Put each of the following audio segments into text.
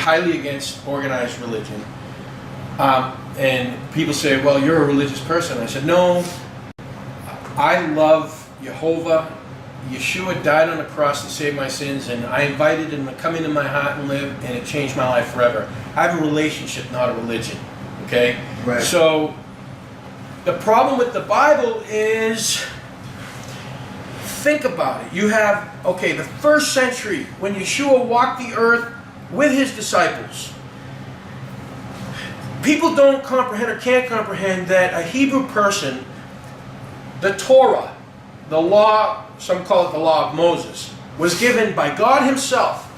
highly against organized religion. And people say, well, you're a religious person. I said, no, I love Jehovah. Yeshua died on the cross to save my sins, and I invited him to come into my heart and live, and it changed my life forever. I have a relationship, not a religion. Okay? Right. So the problem with the Bible is, think about it. You have, okay, the first century, when Yeshua walked the earth with his disciples, people don't comprehend or can't comprehend that a Hebrew person, the Torah, the law, some call it the law of Moses, was given by God himself.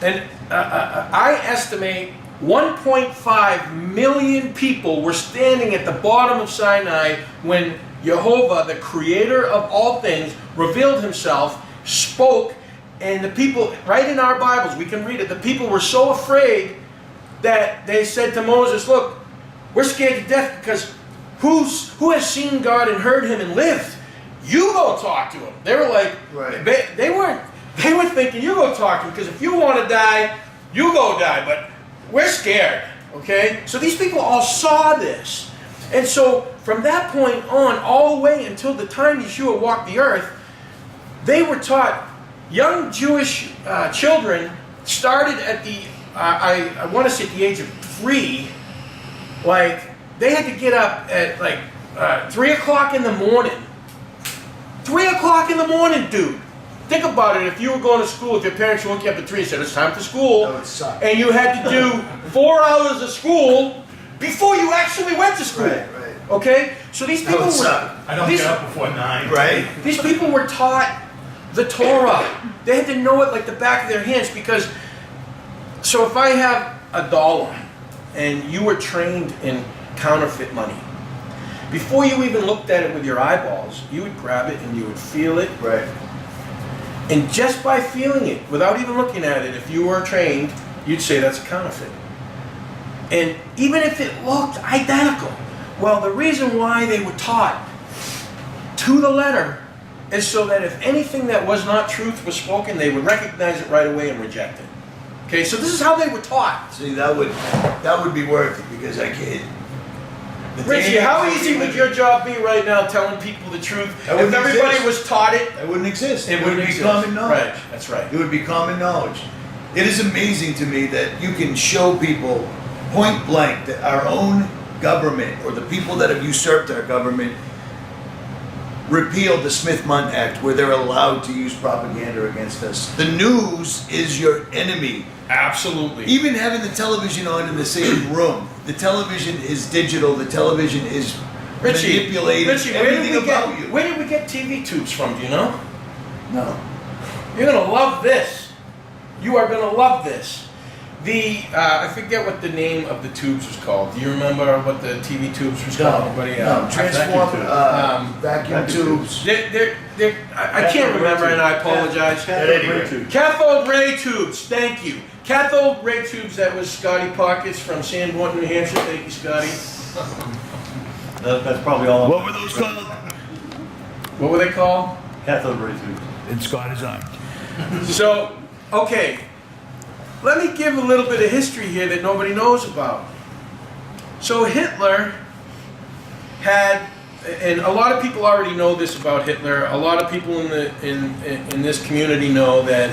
And I estimate 1.5 million people were standing at the bottom of Sinai when Jehovah, the creator of all things, revealed himself, spoke, and the people, right in our Bibles, we can read it, the people were so afraid that they said to Moses, look, we're scared to death because who has seen God and heard him and lived? You go talk to him. They were like, right. they were thinking, you go talk to him, because if you want to die, you go die, but we're scared, okay? So these people all saw this. And so from that point on, all the way until the time Yeshua walked the earth, they were taught, young Jewish children started at the, I want to say at the age of 3, like, they had to get up at like 3 o'clock in the morning. 3 o'clock in the morning, dude. Think about it. If you were going to school, if your parents woke you up at 3 and said, it's time for school, That would suck. and you had to do 4 hours of school before you actually went to school. Right, right. Okay? So these people would were... suck. I don't get up before 9. Right. These people were taught the Torah. They had to know it like the back of their hands, because... So if I have $1 and you were trained in counterfeit money, before you even looked at it with your eyeballs, you would grab it and you would feel it. Right. And just by feeling it, without even looking at it, if you were trained, you'd say that's a counterfeit. And even if it looked identical, well, the reason why they were taught to the letter is so that if anything that was not truth was spoken, they would recognize it right away and reject it. Okay, so this is how they were taught. See, that would be worth it, because I can't. Richie, how easy would your job be right now telling people the truth? That If wouldn't everybody exist. was taught it, That wouldn't exist. it would wouldn't be exist. common knowledge. Right, that's right. It would be common knowledge. It is amazing to me that you can show people point blank that our own government, or the people that have usurped our government, repealed the Smith-Mundt Act, where they're allowed to use propaganda against us. The news is your enemy. Absolutely. Even having the television on in the same room, the television is digital. The television is manipulating everything about you. Where did we get TV tubes from? Do you know? No. You're gonna love this. You are gonna love this. I forget what the name of the tubes was called. Do you remember what the TV tubes was called? Anybody? Vacuum tubes. I can't remember, and I apologize. Cathode ray tubes. Thank you. Cathode ray tubes. That was Scotty Pockets from Sanborn, New Hampshire. Thank you, Scotty. That's probably all. What were those called? What were they called? Cathode ray tubes. And Scott is on. So, okay. Let me give a little bit of history here that nobody knows about. So Hitler had, and a lot of people already know this about Hitler. A lot of people in this community know that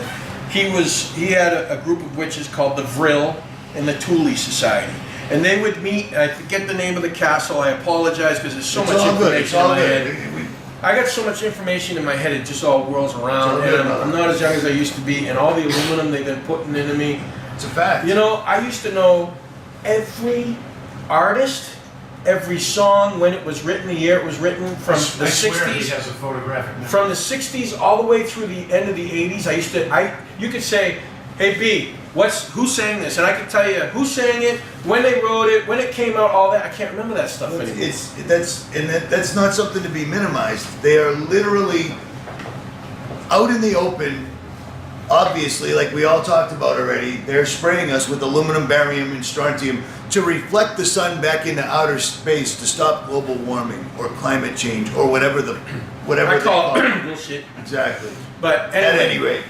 he had a group of witches called the Vril and the Thule Society, and they would meet. I forget the name of the castle. I apologize because there's so much information in my head. I got so much information in my head, it just all whirls around, and I'm not as young as I used to be, and all the aluminum they've been putting into me. It's a fact. You know, I used to know every artist, every song, when it was written, the year it was written, from the 60s. He has a photographic memory. From the 60s all the way through the end of the 80s. You could say, hey B, who sang this? And I could tell you who sang it, when they wrote it, when it came out, all that. I can't remember that stuff anymore. That's not something to be minimized. They are literally out in the open. Obviously, like we all talked about already, they're spraying us with aluminum, barium, and strontium to reflect the sun back into outer space to stop global warming or climate change or whatever I call it bullshit. Exactly. But At any rate.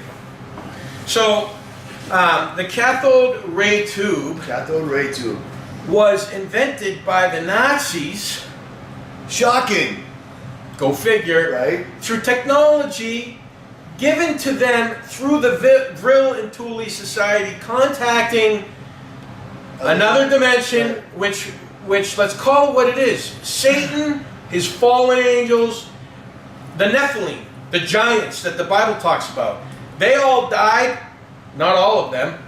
So The cathode ray tube Cathode ray tube. was invented by the Nazis, Shocking, go figure, right? through technology given to them through the Vril and Thule Society, contacting another dimension, which let's call it what it is. Satan, his fallen angels, the Nephilim, the giants that the Bible talks about. They all died, not all of them,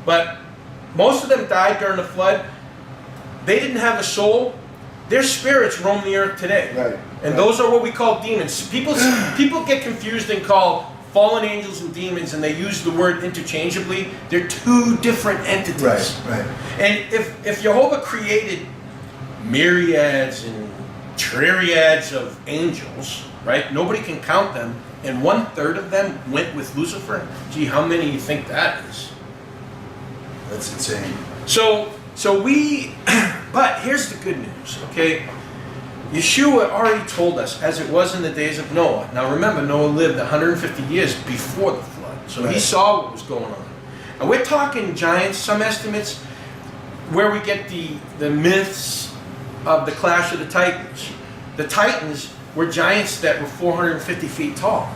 but most of them died during the flood. They didn't have a soul. Their spirits roam the earth today. Right. And those are what we call demons. People get confused and call fallen angels and demons, and they use the word interchangeably. They're two different entities. Right. And if Jehovah created myriads and triads of angels, right? Nobody can count them, and 1/3 of them went with Lucifer. Gee, how many do you think that is? That's insane. So we, but here's the good news, okay? Yeshua already told us, as it was in the days of Noah. Now remember, Noah lived 150 years before the flood, so he saw what was going on. And we're talking giants, some estimates, where we get the myths of the clash of the Titans. The Titans were giants that were 450 feet tall.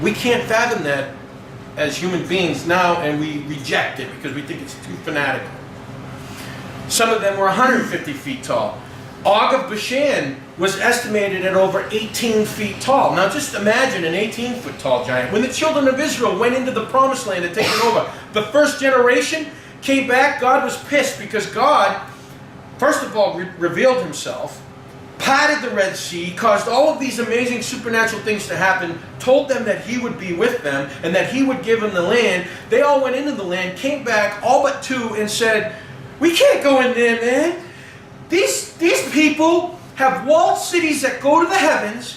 We can't fathom that as human beings now, and we reject it because we think it's too fanatical. Some of them were 150 feet tall. Og of Bashan was estimated at over 18 feet tall. Now just imagine an 18-foot tall giant. When the children of Israel went into the promised land and taken over, the first generation came back. God was pissed because God, first of all, revealed himself, parted the Red Sea, caused all of these amazing supernatural things to happen, told them that he would be with them and that he would give them the land. They all went into the land, came back, all but two, and said, "We can't go in there, man. These people have walled cities that go to the heavens,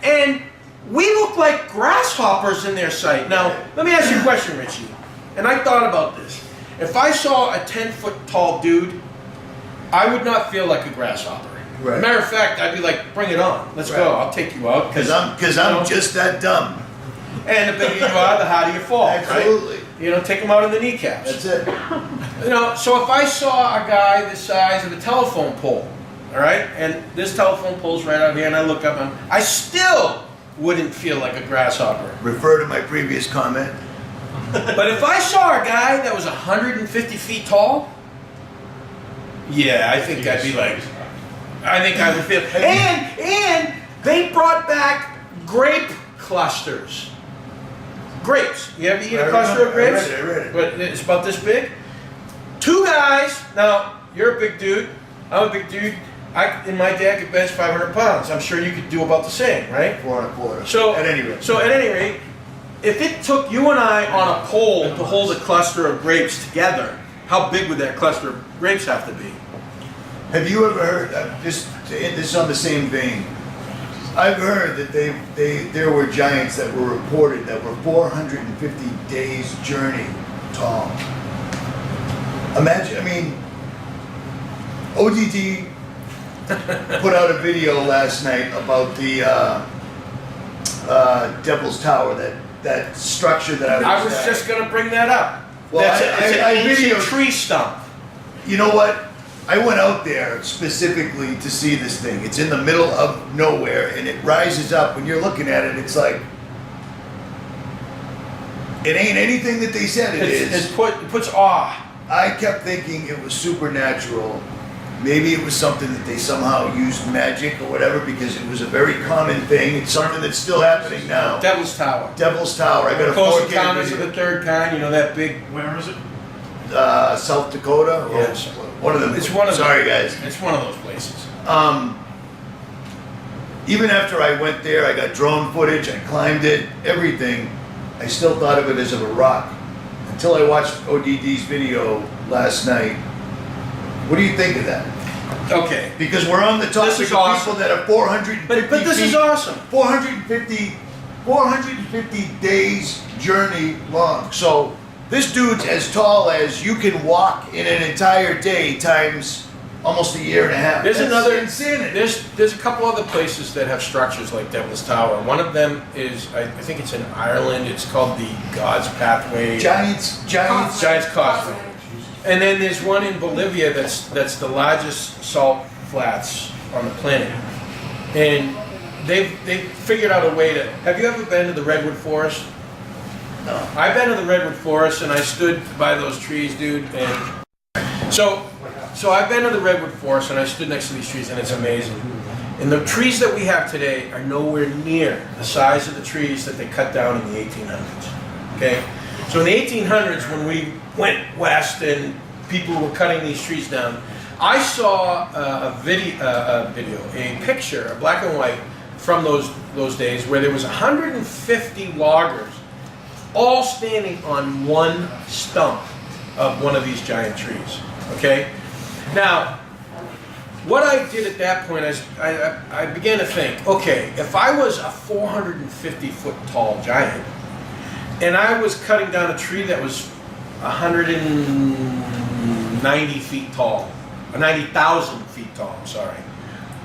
and we look like grasshoppers in their sight." Now, let me ask you a question, Richie. And I thought about this. If I saw a 10-foot tall dude, I would not feel like a grasshopper. Right. Matter of fact, I'd be like, "Bring it on. Let's go. I'll take you out." Because I'm just that dumb. And the bigger you are, the harder you fall. Absolutely. Right? You know, take them out in the kneecaps. That's it. You know, so if I saw a guy the size of a telephone pole, all right, and this telephone pole's right out here, and I look up, and I still wouldn't feel like a grasshopper. Refer to my previous comment. But if I saw a guy that was 150 feet tall, yeah, I think I'd be like, I think I would feel. And they brought back grape clusters. Grapes. You ever eat a cluster of grapes? I read it. But it's about this big. Two guys. Now, you're a big dude. I'm a big dude. In my day, I could bench 500 pounds. I'm sure you could do about the same, right? 4.25. So at any rate. So at any rate, if it took you and I on a pole to hold a cluster of grapes together, how big would that cluster of grapes have to be? Have you ever heard, just to end this on the same vein, I've heard that there were giants that were reported that were 450 days journey tall. Imagine, I mean, ODD put out a video last night about the Devil's Tower, that structure that I was just going to bring that up. Well, It's an I ancient videoed- tree stump. You know what? I went out there specifically to see this thing. It's in the middle of nowhere, and it rises up. When you're looking at it, it's like, it ain't anything that they said it is. It puts awe. I kept thinking it was supernatural. Maybe it was something that they somehow used magic or whatever, because it was a very common thing. It's something that's still happening now. Devil's Tower. Devil's Tower. I got a Close 4K Encounters of video. the Third Kind. You know that big. Where is it? South Dakota. Or Yes. one of them. It's one of Sorry, guys. It's one of those places. Even after I went there, I got drone footage, I climbed it, everything. I still thought of it as a rock until I watched ODD's video last night. What do you think of that? Okay. Because we're on the topic This is of awesome. people that are 450 But this feet, is awesome. 450 days journey long. So this dude's as tall as you can walk in an entire day times almost a year and a half. There's That's another. insanity. There's a couple other places that have structures like Devil's Tower. One of them is I think it's in Ireland. It's called the God's Pathway. Giants. Giant's Causeway. And then there's one in Bolivia that's the largest salt flats on the planet. And they've figured out a way to. Have you ever been to the redwood forest? No. I've been to the redwood forest and I stood by those trees, dude. And so I've been to the redwood forest and I stood next to these trees and it's amazing. And the trees that we have today are nowhere near the size of the trees that they cut down in the 1800s. Okay? So in the 1800s, when we went west and people were cutting these trees down, I saw a picture, a black and white, from those days where there was 150 loggers all standing on one stump of one of these giant trees. Okay? Now, what I did at that point is I began to think, okay, if I was a 450-foot tall giant and I was cutting down a tree that was 190 feet tall, 90,000 feet tall, I'm sorry,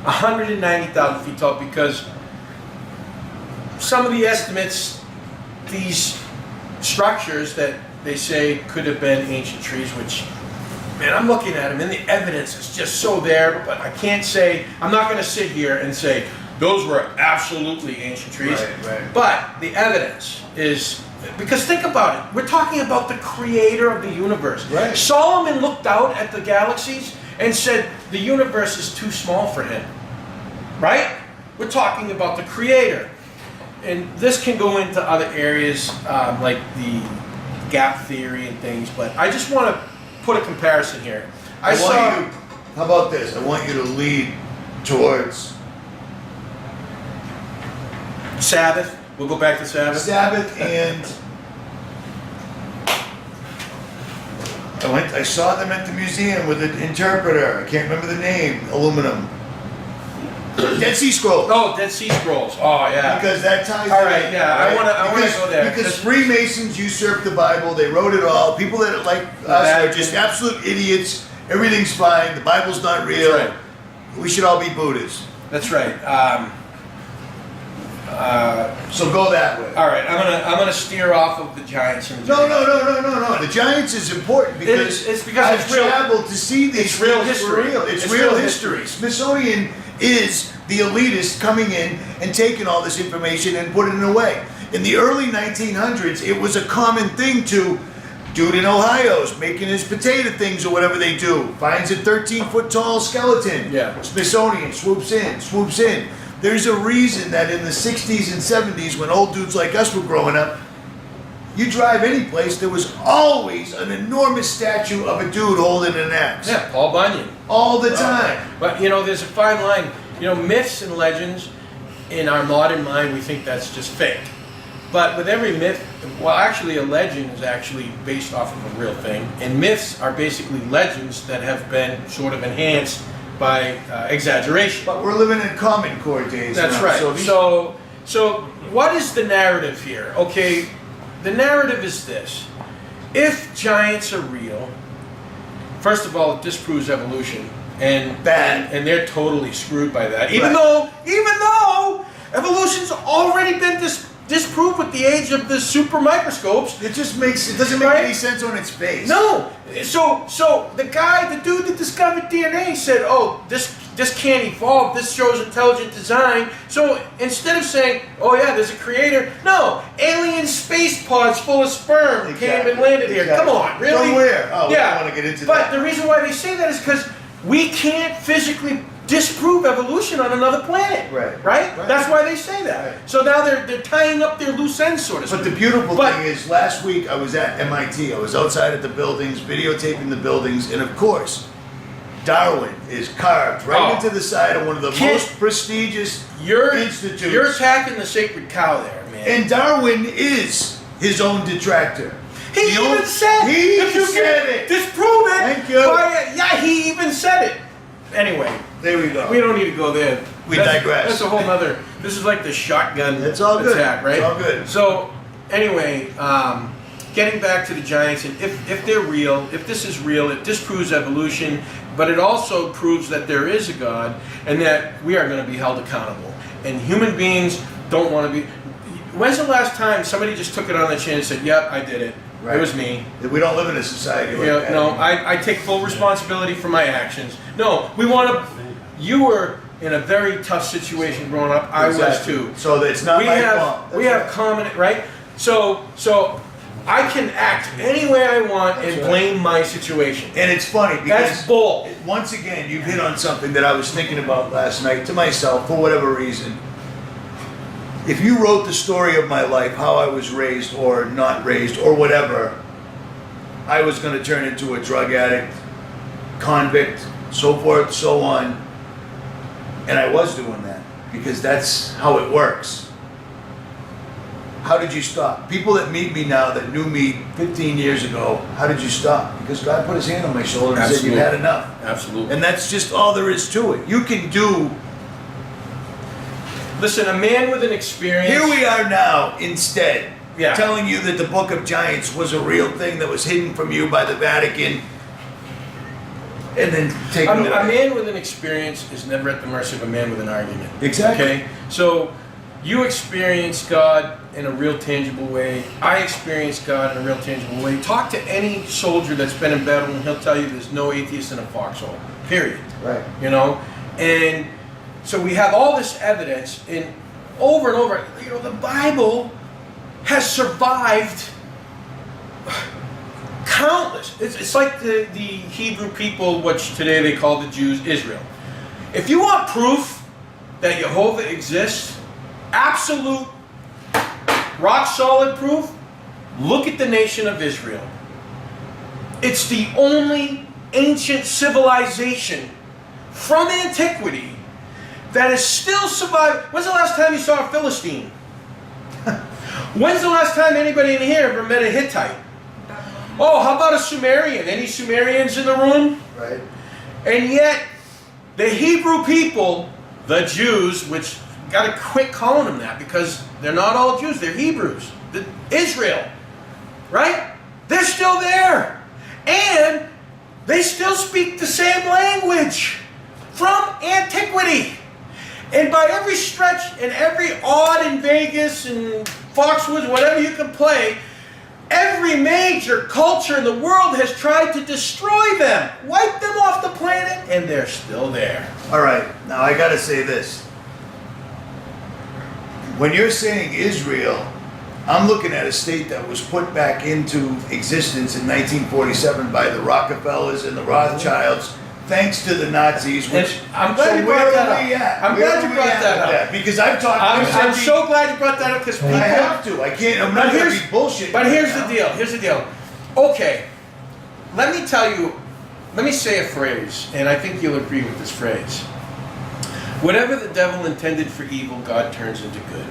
190,000 feet tall, because some of the estimates, these structures that they say could have been ancient trees, which, man, I'm looking at them and the evidence is just so there, but I can't say, I'm not going to sit here and say those were absolutely ancient trees. Right. But the evidence is, because think about it, we're talking about the creator of the universe. Right. Solomon looked out at the galaxies and said the universe is too small for him. Right? We're talking about the creator. And this can go into other areas like the gap theory and things, but I just want to put a comparison here. How about this? I want you to lead towards Sabbath. We'll go back to Sabbath. Sabbath and I saw them at the museum with an interpreter. I can't remember the name. Aluminum. Dead Sea Scrolls. Oh, Dead Sea Scrolls. Oh, yeah. Because that ties All in, right, yeah, I wanna go there. Because Freemasons usurped the Bible, they wrote it all. People that are like us are just absolute idiots. Everything's fine. The Bible's not real. That's right. We should all be Buddhists. That's right. So go that way. All right, I'm gonna steer off of the Giants and the No. Giants. The Giants is important because It's because I've it's real. traveled to see these It's real things for history. real. It's It's real real history. Smithsonian is the elitist coming in and taking all this information and putting it away. In the early 1900s, it was a common thing to dude in Ohio's making his potato things or whatever they do. Finds a 13-foot tall skeleton. Yeah. Smithsonian swoops in. There's a reason that in the 60s and 70s, when old dudes like us were growing up, you drive any place, there was always an enormous statue of a dude holding an axe. Yeah, Paul Bunyan. All the time. But there's a fine line. Myths and legends, in our modern mind, we think that's just fake. But with every myth, well, actually, a legend is actually based off of a real thing, and myths are basically legends that have been sort of enhanced by exaggeration. But we're living in Common Core days. That's now, right. So So what is the narrative here? Okay, the narrative is this. If giants are real, first of all, it disproves evolution. And Bad. and they're totally screwed by that. Even Right. though evolution's already been disproved with the age of the super microscopes. it doesn't make any sense on its face. No. So the dude that discovered DNA said, "Oh, this can't evolve. This shows intelligent design." So instead of saying, "Oh yeah, there's a creator," no, alien space pods full of sperm came and landed here. Exactly. Come on, really? From where? Oh, we yeah. don't want to get into But that. the reason why they say that is because we can't physically disprove evolution on another planet. Right. Right? That's why they say that. Right. So now they're tying up their loose ends, sort of. But the beautiful thing is, last week I was at MIT. I was outside at the buildings, videotaping the buildings, and of course, Darwin is carved right into the side of one of the most prestigious institutes. You're attacking the sacred cow there, man. And Darwin is his own detractor. He even said it. Disprove it. Thank you. He even said it. Anyway, There we go. we don't need to go there. We digress. That's a whole nother. This is like the shotgun It's all good. attack, right? It's all good. So, anyway, getting back to the giants, and if they're real, if this is real, it disproves evolution, but it also proves that there is a God and that we are going to be held accountable. And human beings don't want to be. When's the last time somebody just took it on the chin and said, "Yep, I did it. Right. It was me." We don't live in a society like that. No, I take full responsibility for my actions. No, we want to. You were in a very tough situation growing up. I was Exactly. too. So it's not my fault. We have common, right? So I can act any way I want and That's right. blame my situation. And it's funny because That's bull. once again, you hit on something that I was thinking about last night to myself for whatever reason. If you wrote the story of my life, how I was raised or not raised or whatever, I was going to turn into a drug addict, convict, so forth, so on. And I was doing that because that's how it works. How did you stop? People that meet me now that knew me 15 years ago, how did you stop? Because God put his hand on my shoulder and said, you've had enough. Absolutely. And that's just all there is to it. You can do. Listen, a man with an experience. Here we are now, instead, Yeah. telling you that the Book of Giants was a real thing that was hidden from you by the Vatican, and then taken A away. man with an experience is never at the mercy of a man with an argument. Exactly. Okay? So you experience God in a real tangible way. I experience God in a real tangible way. Talk to any soldier that's been in battle and he'll tell you there's no atheist in a foxhole. Period. Right. You know? And so we have all this evidence, and over, you know, the Bible has survived countless. It's like the Hebrew people, which today they call the Jews, Israel. If you want proof that Jehovah exists, absolute, rock solid proof, look at the nation of Israel. It's the only ancient civilization from antiquity that is still surviving. When's the last time you saw a Philistine? When's the last time anybody in here ever met a Hittite? Oh, how about a Sumerian? Any Sumerians in the room? Right. And yet, the Hebrew people, the Jews, which got to quit calling them that because they're not all Jews, they're Hebrews. Israel, right? They're still there. And they still speak the same language from antiquity. And by every stretch and every odd in Vegas and Foxwoods, whatever you can play, every major culture in the world has tried to destroy them, wipe them off the planet, and they're still there. All right. Now I got to say this. When you're saying Israel, I'm looking at a state that was put back into existence in 1947 by the Rockefellers and the Rothschilds, thanks to the Nazis. Which I'm glad you brought that up. I'm glad you brought that up. Yeah, because I've talked. I'm so glad you brought that up because people. I have to. I can't. I'm not going to be bullshit. But here's right the now. deal. Here's the deal. Okay, let me tell you. Let me say a phrase, and I think you'll agree with this phrase. Whatever the devil intended for evil, God turns into good.